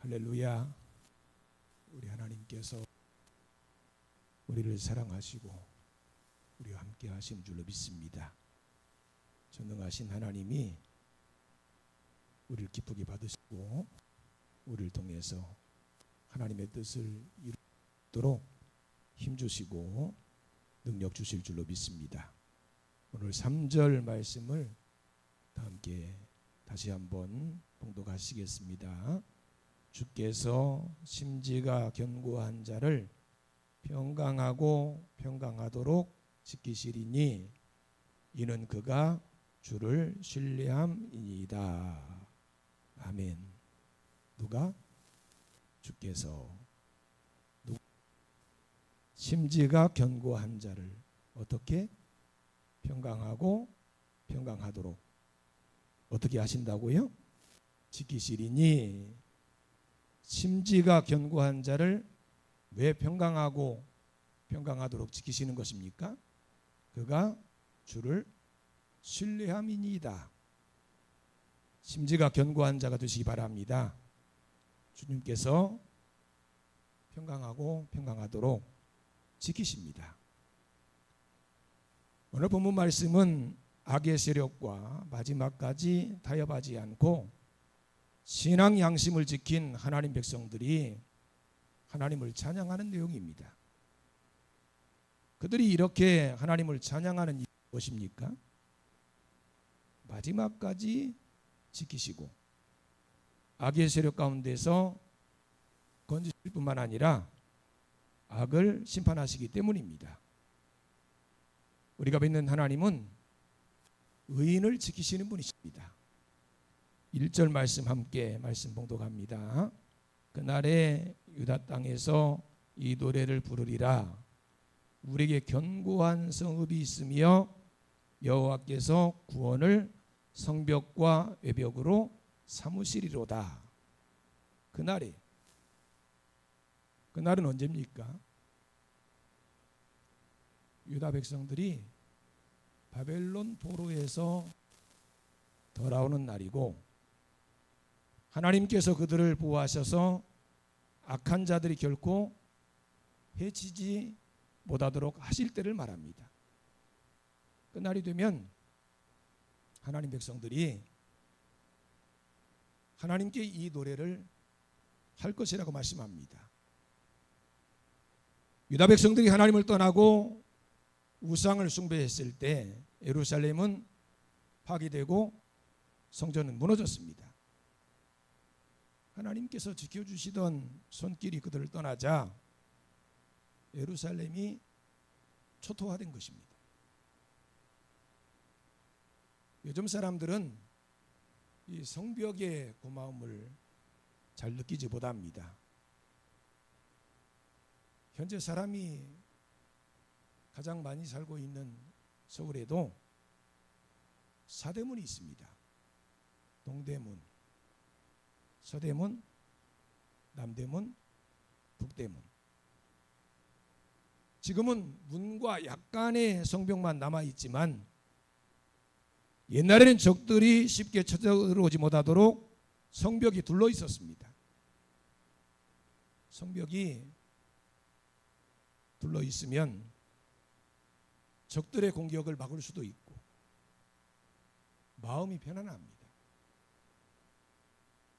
할렐루야. 우리 하나님께서 우리를 사랑하시고 우리와 함께 하신 줄로 믿습니다. 전능하신 하나님이 우리를 기쁘게 받으시고 우리를 통해서 하나님의 뜻을 이루도록 힘주시고 능력 주실 줄로 믿습니다. 오늘 3절 말씀을 다 함께 다시 한번 봉독하시겠습니다. 주께서 심지가 견고한 자를 평강하고 평강하도록 지키시리니 이는 그가 주를 신뢰함이니이다. 아멘. 누가? 주께서 심지가 견고한 자를 어떻게? 평강하고 평강하도록 어떻게 하신다고요? 지키시리니. 심지가 견고한 자를 왜 평강하고 평강하도록 지키시는 것입니까? 그가 주를 신뢰함이니이다. 심지가 견고한 자가 되시기 바랍니다. 주님께서 평강하고 평강하도록 지키십니다. 오늘 본문 말씀은 악의 세력과 마지막까지 타협하지 않고 신앙 양심을 지킨 하나님 백성들이 하나님을 찬양하는 내용입니다. 그들이 이렇게 하나님을 찬양하는 이유가 무엇입니까? 마지막까지 지키시고 악의 세력 가운데서 건지실 뿐만 아니라 악을 심판하시기 때문입니다. 우리가 믿는 하나님은 의인을 지키시는 분이십니다. 1절 말씀 함께 말씀 봉독합니다. 그날에 유다 땅에서 이 노래를 부르리라. 우리에게 견고한 성읍이 있으며 여호와께서 구원을 성벽과 외벽으로 삼으시리로다. 그날은 언제입니까? 유다 백성들이 바벨론 포로에서 돌아오는 날이고 하나님께서 그들을 보호하셔서 악한 자들이 결코 해치지 못하도록 하실 때를 말합니다. 그날이 되면 하나님 백성들이 하나님께 이 노래를 할 것이라고 말씀합니다. 유다 백성들이 하나님을 떠나고 우상을 숭배했을 때 예루살렘은 파괴되고 성전은 무너졌습니다. 하나님께서 지켜주시던 손길이 그들을 떠나자 예루살렘이 초토화된 것입니다. 요즘 사람들은 이 성벽의 고마움을 잘 느끼지 못합니다. 현재 사람이 가장 많이 살고 있는 서울에도 사대문이 있습니다. 동대문, 서대문, 남대문, 북대문. 지금은 문과 약간의 성벽만 남아있지만 옛날에는 적들이 쉽게 쳐들어오지 못하도록 성벽이 둘러 있었습니다. 성벽이 둘러 있으면 적들의 공격을 막을 수도 있고 마음이 편안합니다.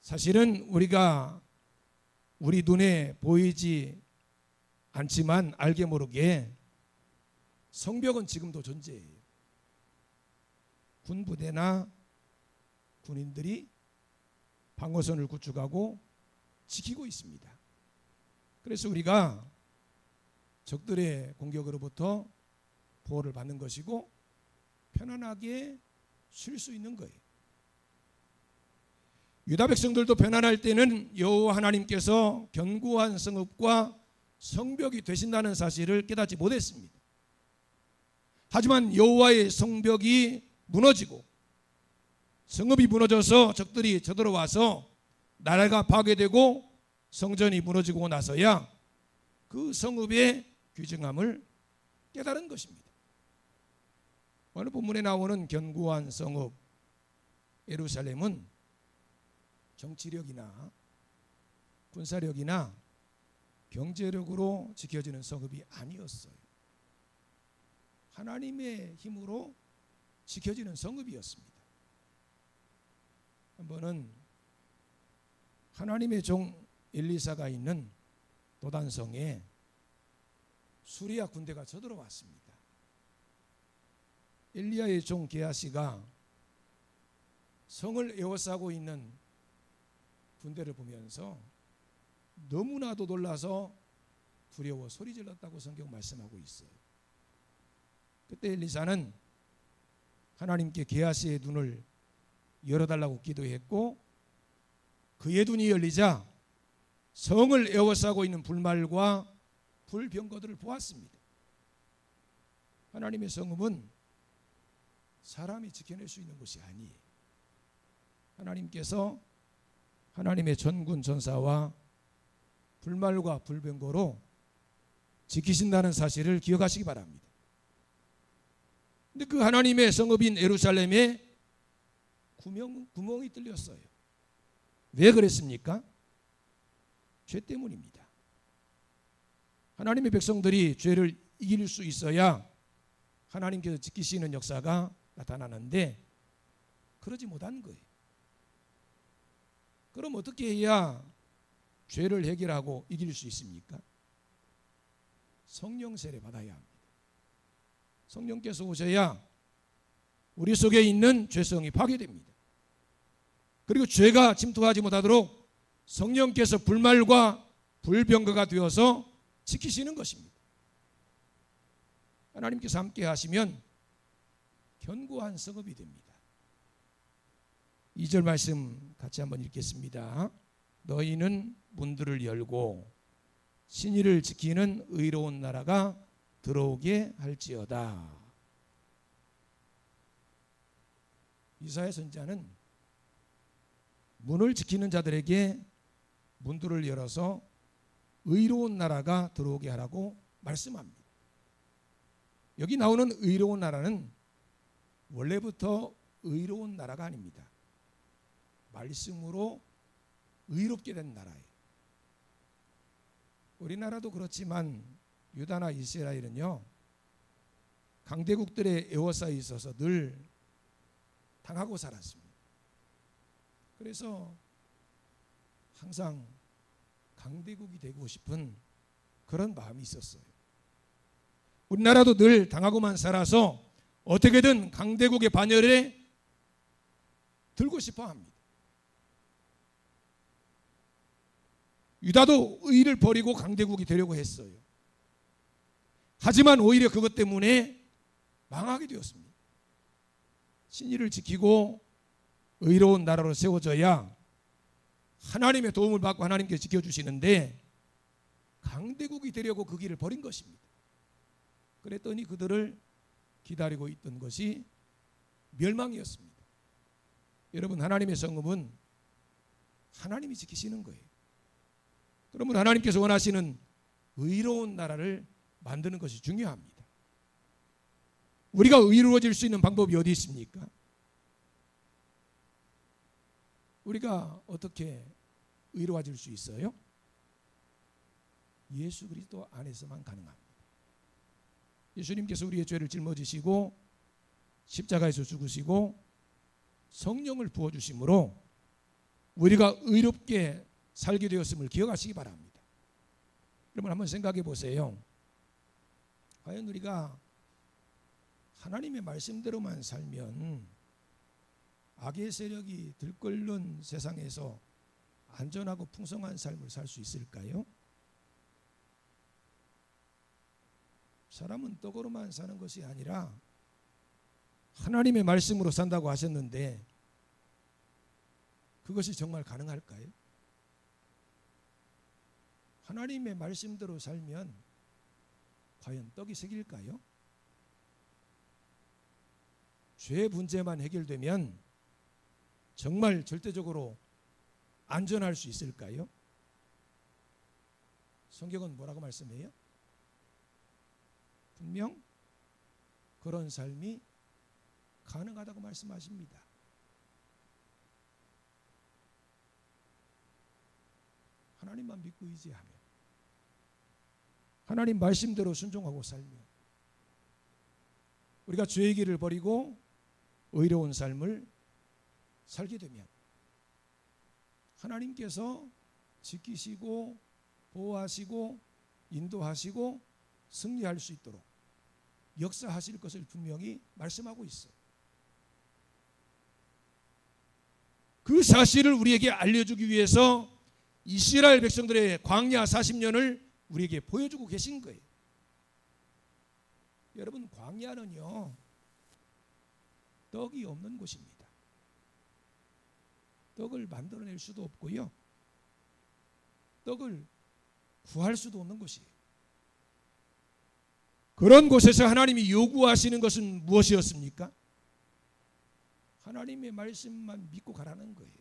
사실은 우리가 우리 눈에 보이지 않지만 알게 모르게 성벽은 지금도 존재해요. 군부대나 군인들이 방어선을 구축하고 지키고 있습니다. 그래서 우리가 적들의 공격으로부터 보호를 받는 것이고 편안하게 쉴 수 있는 거예요. 유다 백성들도 편안할 때는 여호와 하나님께서 견고한 성읍과 성벽이 되신다는 사실을 깨닫지 못했습니다. 하지만 여호와의 성벽이 무너지고 성읍이 무너져서 적들이 쳐들어와서 나라가 파괴되고 성전이 무너지고 나서야 그 성읍의 귀중함을 깨달은 것입니다. 오늘 본문에 나오는 견고한 성읍 예루살렘은 정치력이나 군사력이나 경제력으로 지켜지는 성읍이 아니었어요. 하나님의 힘으로 지켜지는 성읍이었습니다. 한 번은 하나님의 종 엘리사가 있는 도단성에 수리아 군대가 쳐들어왔습니다. 엘리야의 종 게하시가 성을 에워싸고 있는 군대를 보면서 너무나도 놀라서 두려워 소리질렀다고 성경 말씀하고 있어요. 그때 엘리사는 하나님께 게하시의 눈을 열어달라고 기도했고, 그의 눈이 열리자 성을 에워싸고 있는 불말과 불병거들을 보았습니다. 하나님의 성읍은 사람이 지켜낼 수 있는 것이 아니에요. 하나님께서 하나님의 전군 전사와 불말과 불병거로 지키신다는 사실을 기억하시기 바랍니다. 근데 그 하나님의 성읍인 예루살렘에 구멍이 뚫렸어요. 왜 그랬습니까? 죄 때문입니다. 하나님의 백성들이 죄를 이길 수 있어야 하나님께서 지키시는 역사가 나타나는데 그러지 못한 거예요. 그럼 어떻게 해야 죄를 해결하고 이길 수 있습니까? 성령 세례 받아야 합니다. 성령께서 오셔야 우리 속에 있는 죄성이 파괴됩니다. 그리고 죄가 침투하지 못하도록 성령께서 불말과 불병거가 되어서 지키시는 것입니다. 하나님께서 함께 하시면 견고한 성읍이 됩니다. 2절 말씀 같이 한번 읽겠습니다. 너희는 문들을 열고 신의를 지키는 의로운 나라가 들어오게 할지어다. 이사야 선지자는 문을 지키는 자들에게 문들을 열어서 의로운 나라가 들어오게 하라고 말씀합니다. 여기 나오는 의로운 나라는 원래부터 의로운 나라가 아닙니다. 말씀으로 의롭게 된 나라예요. 우리나라도 그렇지만 유다나 이스라엘은요, 강대국들의 에워싸여 있어서 늘 당하고 살았습니다. 그래서 항상 강대국이 되고 싶은 그런 마음이 있었어요. 우리나라도 늘 당하고만 살아서 어떻게든 강대국의 반열에 들고 싶어 합니다. 유다도 의를 버리고 강대국이 되려고 했어요. 하지만 오히려 그것 때문에 망하게 되었습니다. 신의를 지키고 의로운 나라로 세워져야 하나님의 도움을 받고 하나님께 지켜주시는데 강대국이 되려고 그 길을 버린 것입니다. 그랬더니 그들을 기다리고 있던 것이 멸망이었습니다. 여러분, 하나님의 성읍은 하나님이 지키시는 거예요. 그러면 하나님께서 원하시는 의로운 나라를 만드는 것이 중요합니다. 우리가 의로워질 수 있는 방법이 어디 있습니까? 우리가 어떻게 의로워질 수 있어요? 예수 그리스도 안에서만 가능합니다. 예수님께서 우리의 죄를 짊어지시고 십자가에서 죽으시고 성령을 부어주심으로 우리가 의롭게 살게 되었음을 기억하시기 바랍니다. 여러분, 한번 생각해 보세요. 과연 우리가 하나님의 말씀대로만 살면 악의 세력이 들끓는 세상에서 안전하고 풍성한 삶을 살 수 있을까요? 사람은 떡으로만 사는 것이 아니라 하나님의 말씀으로 산다고 하셨는데 그것이 정말 가능할까요? 하나님의 말씀대로 살면 과연 떡이 새길까요? 죄 문제만 해결되면 정말 절대적으로 안전할 수 있을까요? 성경은 뭐라고 말씀해요? 분명 그런 삶이 가능하다고 말씀하십니다. 하나님만 믿고 의지하면, 하나님 말씀대로 순종하고 살면, 우리가 죄의 길을 버리고 의로운 삶을 살게 되면 하나님께서 지키시고 보호하시고 인도하시고 승리할 수 있도록 역사하실 것을 분명히 말씀하고 있어요. 그 사실을 우리에게 알려주기 위해서 이스라엘 백성들의 광야 40년을 우리에게 보여주고 계신 거예요. 여러분, 광야는요, 떡이 없는 곳입니다. 떡을 만들어낼 수도 없고요, 떡을 구할 수도 없는 곳이에요. 그런 곳에서 하나님이 요구하시는 것은 무엇이었습니까? 하나님의 말씀만 믿고 가라는 거예요.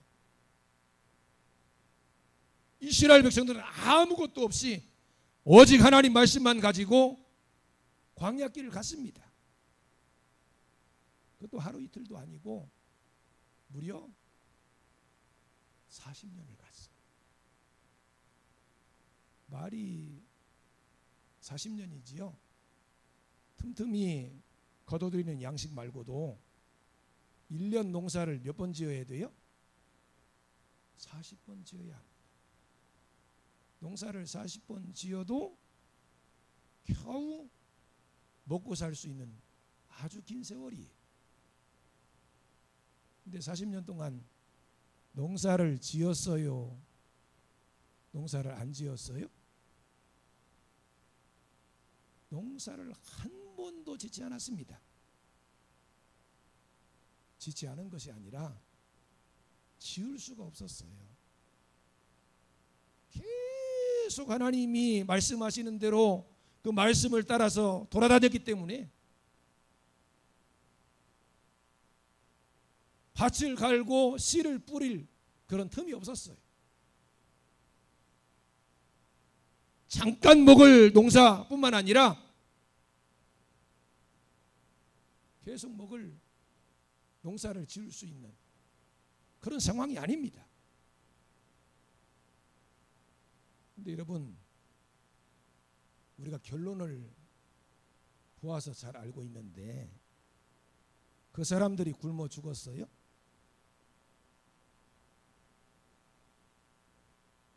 이스라엘 백성들은 아무것도 없이 오직 하나님 말씀만 가지고 광야길을 갔습니다. 그것도 하루 이틀도 아니고 무려 40년을 갔어요. 말이 40년이지요. 틈틈이 거둬들이는 양식 말고도 1년 농사를 몇 번 지어야 돼요? 40번 지어야 합니다. 농사를 40번 지어도 겨우 먹고 살 수 있는 아주 긴 세월이. 근데 40년 동안 농사를 지었어요? 농사를 안 지었어요? 농사를 한 번도 짓지 않았습니다. 짓지 않은 것이 아니라 지을 수가 없었어요. 계속 하나님이 말씀하시는 대로 그 말씀을 따라서 돌아다녔기 때문에 밭을 갈고 씨를 뿌릴 그런 틈이 없었어요. 잠깐 먹을 농사뿐만 아니라 계속 먹을 농사를 지을 수 있는 그런 상황이 아닙니다. 그런데 여러분, 우리가 결론을 보아서 잘 알고 있는데 그 사람들이 굶어 죽었어요?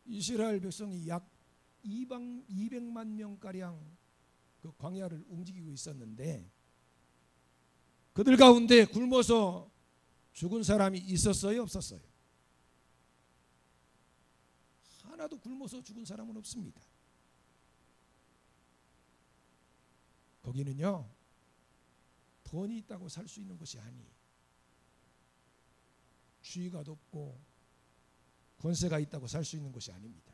이스라엘 백성이 약 200만 명가량 그 광야를 움직이고 있었는데 그들 가운데 굶어서 죽은 사람이 있었어요? 없었어요? 하나도 굶어서 죽은 사람은 없습니다. 거기는요, 돈이 있다고 살 수 있는 것이 아니, 주의가 높고 권세가 있다고 살 수 있는 것이 아닙니다.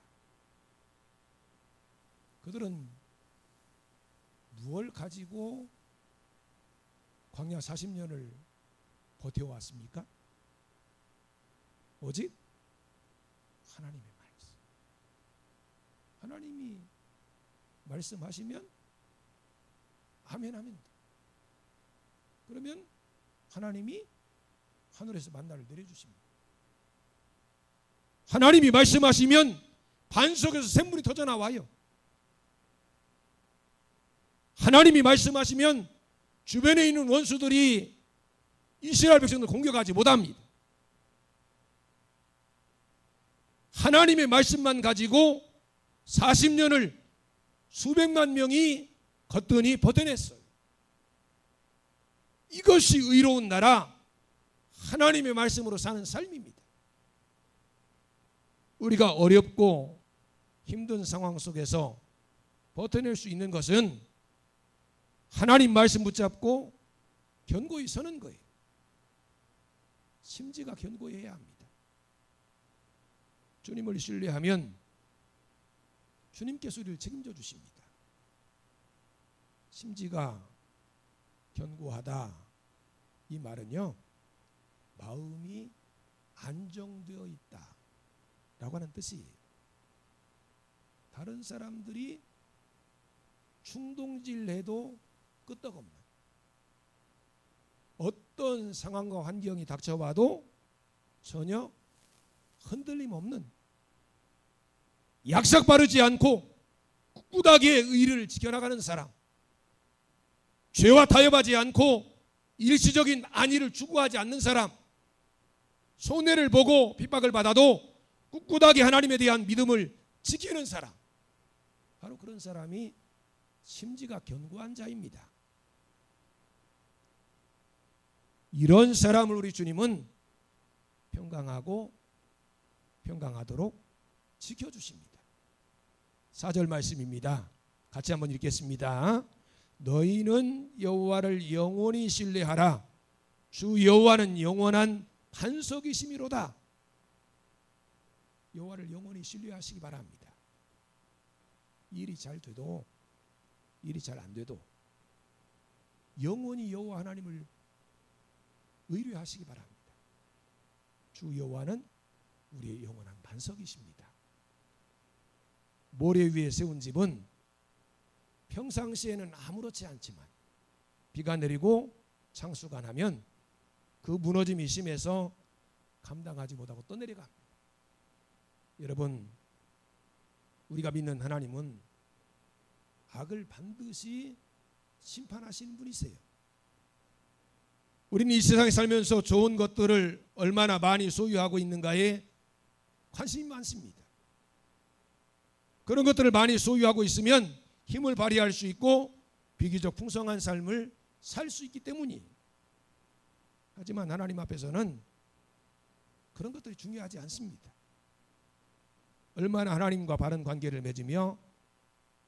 그들은 무엇을 가지고 광야 40년을 버텨왔습니까? 오직 하나님의 말씀. 하나님이 말씀하시면 아멘 하면 돼. 그러면 하나님이 하늘에서 만나를 내려주십니다. 하나님이 말씀하시면 반석에서 샘물이 터져나와요. 하나님이 말씀하시면 주변에 있는 원수들이 이스라엘 백성을 공격하지 못합니다. 하나님의 말씀만 가지고 40년을 수백만 명이 거뜬히 버텨냈어요. 이것이 의로운 나라, 하나님의 말씀으로 사는 삶입니다. 우리가 어렵고 힘든 상황 속에서 버텨낼 수 있는 것은 하나님 말씀 붙잡고 견고히 서는 거예요. 심지가 견고해야 합니다. 주님을 신뢰하면 주님께서 우리를 책임져 주십니다. 심지가 견고하다, 이 말은요, 마음이 안정되어 있다 라고 하는 뜻이에요. 다른 사람들이 충동질해도 끄떡없는, 어떤 상황과 환경이 닥쳐와도 전혀 흔들림 없는 약삭 바르지 않고 꿋꿋하게 의를 지켜나가는 사람, 죄와 타협하지 않고 일시적인 안위를 추구하지 않는 사람, 손해를 보고 핍박을 받아도 꿋꿋하게 하나님에 대한 믿음을 지키는 사람, 바로 그런 사람이 심지가 견고한 자입니다. 이런 사람을 우리 주님은 평강하도록 지켜주십니다. 4절 말씀입니다. 같이 한번 읽겠습니다. 너희는 여호와를 영원히 신뢰하라. 주 여호와는 영원한 반석이심이로다. 여호와를 영원히 신뢰하시기 바랍니다. 일이 잘 돼도 일이 잘 안 돼도 영원히 여호와 하나님을 의뢰하시기 바랍니다. 주 여호와는 우리의 영원한 반석이십니다. 모래 위에 세운 집은 평상시에는 아무렇지 않지만 비가 내리고 창수가 나면 그 무너짐이 심해서 감당하지 못하고 떠내려갑니다. 여러분, 우리가 믿는 하나님은 악을 반드시 심판하시는 분이세요. 우리는 이 세상에 살면서 좋은 것들을 얼마나 많이 소유하고 있는가에 관심이 많습니다. 그런 것들을 많이 소유하고 있으면 힘을 발휘할 수 있고 비교적 풍성한 삶을 살 수 있기 때문이에요. 하지만 하나님 앞에서는 그런 것들이 중요하지 않습니다. 얼마나 하나님과 바른 관계를 맺으며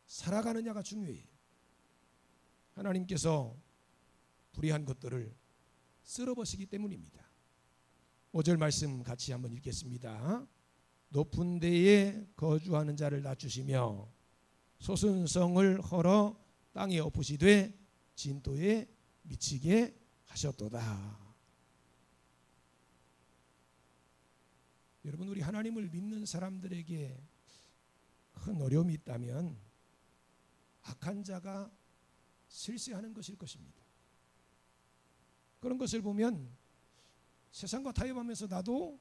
살아가느냐가 중요해요. 하나님께서 불의한 것들을 쓸어버리기 때문입니다. 5절 말씀 같이 한번 읽겠습니다. 높은 데에 거주하는 자를 낮추시며 솟은 성을 헐어 땅에 엎으시되 진토에 미치게 하셨도다. 여러분, 우리 하나님을 믿는 사람들에게 큰 어려움이 있다면 악한 자가 실세하는 것일 것입니다. 그런 것을 보면 세상과 타협하면서 나도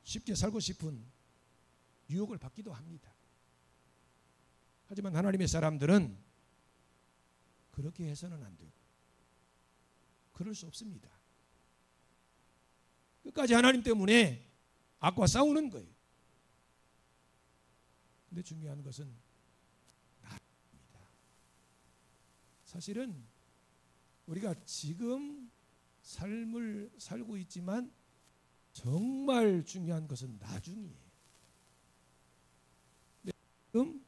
쉽게 살고 싶은 유혹을 받기도 합니다. 하지만 하나님의 사람들은 그렇게 해서는 안 되고 그럴 수 없습니다. 끝까지 하나님 때문에 악과 싸우는 거예요. 근데 중요한 것은 나입니다. 사실은 우리가 지금 삶을 살고 있지만 정말 중요한 것은 나중이에요. 지금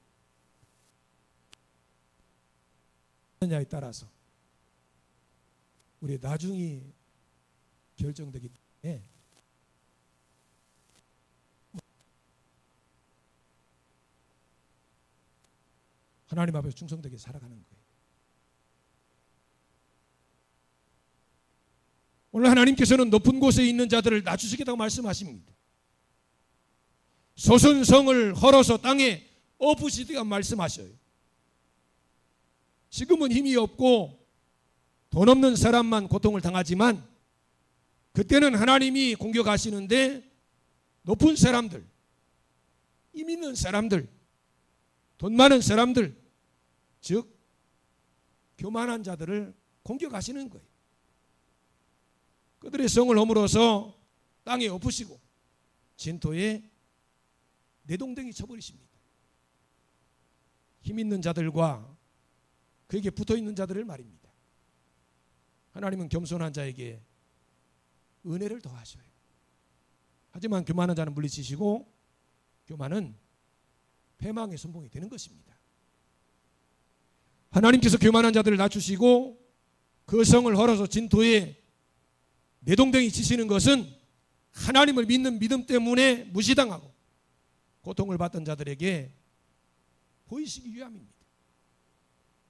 냐에 따라서 우리의 나중이 결정되기 때문에 하나님 앞에서 충성되게 살아가는 거예요. 오늘 하나님께서는 높은 곳에 있는 자들을 낮추시겠다고 말씀하십니다. 솟은 성을 헐어서 땅에 엎으시다고 말씀하셔요. 지금은 힘이 없고 돈 없는 사람만 고통을 당하지만 그때는 하나님이 공격하시는데 높은 사람들, 힘 있는 사람들, 돈 많은 사람들, 즉 교만한 자들을 공격하시는 거예요. 그들의 성을 허물어서 땅에 엎으시고 진토에 내동댕이 쳐버리십니다. 힘 있는 자들과 그에게 붙어있는 자들을 말입니다. 하나님은 겸손한 자에게 은혜를 더하셔요. 하지만 교만한 자는 물리치시고 교만은 패망의 선봉이 되는 것입니다. 하나님께서 교만한 자들을 낮추시고 그 성을 헐어서 진토에 내동댕이 치시는 것은 하나님을 믿는 믿음 때문에 무시당하고 고통을 받던 자들에게 보이시기 위함입니다.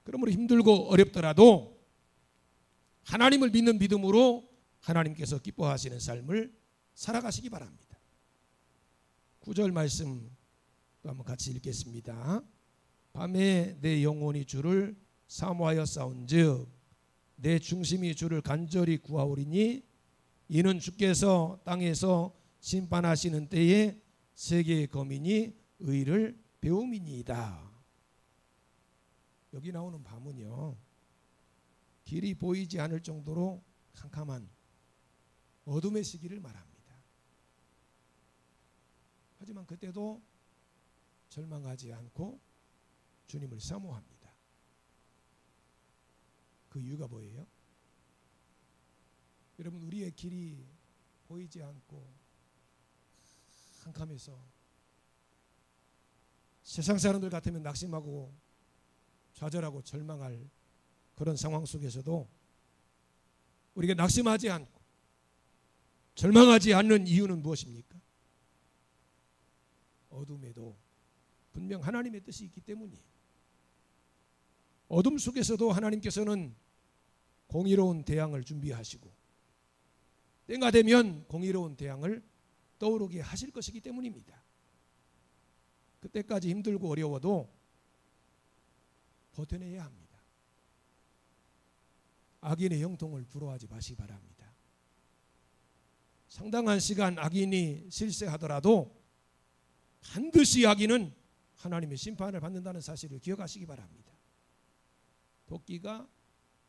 그러므로 힘들고 어렵더라도 하나님을 믿는 믿음으로 하나님께서 기뻐하시는 삶을 살아가시기 바랍니다. 9절 말씀 또 한번 같이 읽겠습니다. 밤에 내 영혼이 주를 사모하여 싸운즉 내 중심이 주를 간절히 구하오리니 이는 주께서 땅에서 심판하시는 때에 세계의 거민이 의를 배움이니이다. 여기 나오는 밤은요, 길이 보이지 않을 정도로 캄캄한 어둠의 시기를 말합니다. 하지만 그때도 절망하지 않고 주님을 사모합니다. 그 이유가 뭐예요? 여러분, 우리의 길이 보이지 않고 캄캄해서 세상 사람들 같으면 낙심하고 좌절하고 절망할 그런 상황 속에서도 우리가 낙심하지 않고 절망하지 않는 이유는 무엇입니까? 어둠에도 분명 하나님의 뜻이 있기 때문이에요. 어둠 속에서도 하나님께서는 공의로운 대항을 준비하시고 때가 되면 공의로운 대항을 떠오르게 하실 것이기 때문입니다. 그때까지 힘들고 어려워도 버텨내야 합니다. 악인의 형통을 부러워하지 마시기 바랍니다. 상당한 시간 악인이 실세하더라도 반드시 악인은 하나님의 심판을 받는다는 사실을 기억하시기 바랍니다. 도끼가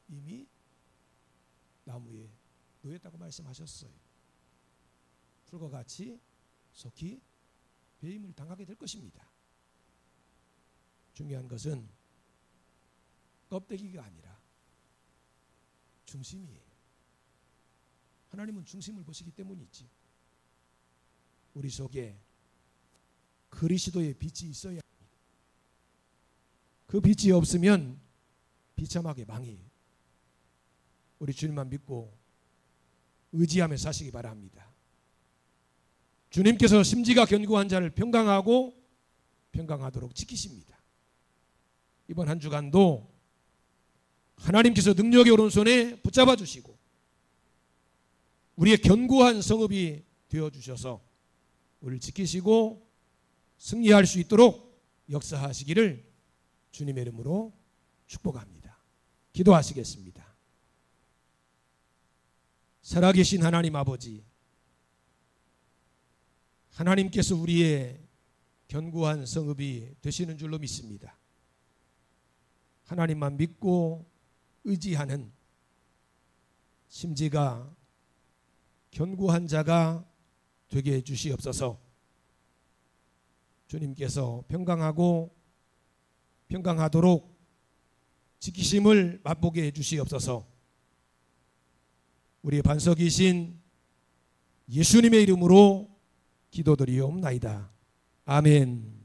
이미 나무에 놓였다고 말씀하셨어요. 풀과 같이 속히 배임을 당하게 될 것입니다. 중요한 것은 껍데기가 아니라 중심이에요. 하나님은 중심을 보시기 때문이지. 우리 속에 그리스도의 빛이 있어야 합니다. 그 빛이 없으면 비참하게 망해요. 우리 주님만 믿고 의지하며 사시기 바랍니다. 주님께서 심지가 견고한 자를 평강하고 평강하도록 지키십니다. 이번 한 주간도 하나님께서 능력의 오른손에 붙잡아 주시고 우리의 견고한 성읍이 되어주셔서 우리를 지키시고 승리할 수 있도록 역사하시기를 주님의 이름으로 축복합니다. 기도하시겠습니다. 살아계신 하나님 아버지, 하나님께서 우리의 견고한 성읍이 되시는 줄로 믿습니다. 하나님만 믿고 의지하는 심지가 견고한 자가 되게 해주시옵소서. 주님께서 평강하고 평강하도록 지키심을 맛보게 해주시옵소서. 우리의 반석이신 예수님의 이름으로 기도드리옵나이다. 아멘.